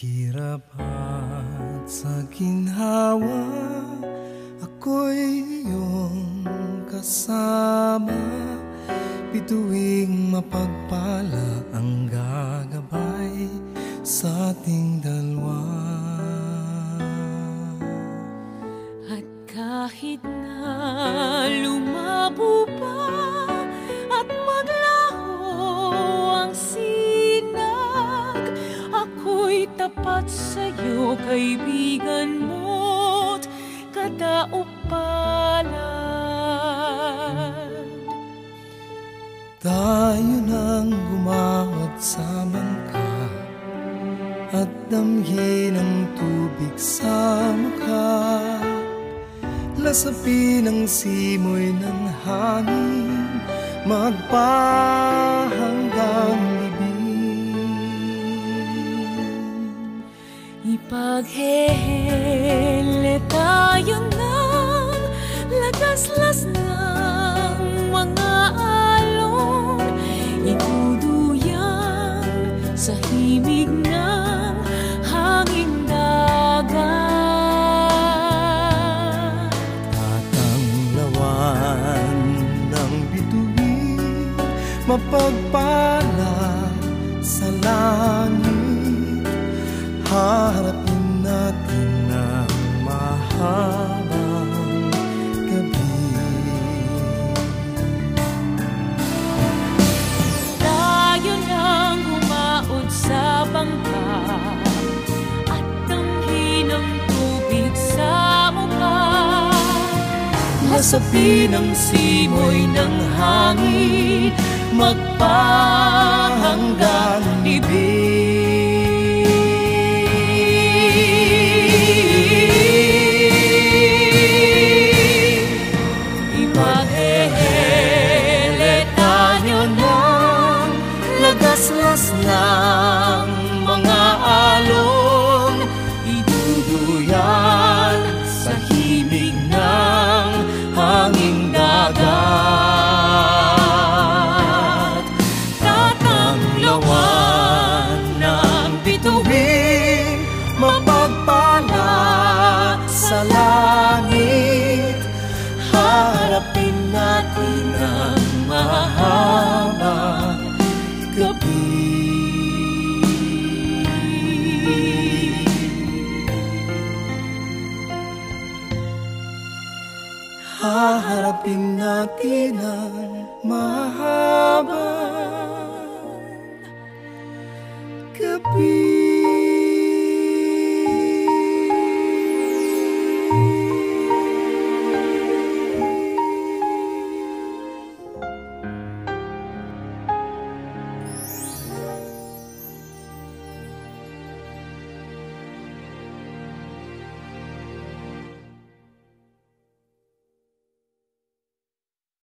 hirap at sa ginhawa, ako'y iyong kasama. Bituing mapagpala ang gagabay sa ating dalawa. At kahit na lumabo pa at maglaho ang sinag, ako'y tapat sa'yo, kaibigan mo't kadaupalad. Tayo nang gumawad sa bangka at damhin ang tubig sa mukha, lasapin ang simoy ng hangin, magpahanggang libing. Ipaghehele tayo ng lagaslas ng mga alon, ituduyan sa himig ng hanging dagat. Tatanglawan ng bituin, mapagpala sa langit, harapin natin ang mahabang gabi. Tayo nang gumaod sa bangka at damhin ang tubig sa mukha, Lasapin ang simoy ng hangin, magpahanggang libing. Ipaghehele tayo ng lagaslas ng mga alon, iduduyan sa himig ng hanging dagat. Tatanglawan ng bituin, mapagpala sa langit, harapin natin ang mahabang gabi. Haharapin natin ang mahabang gabi.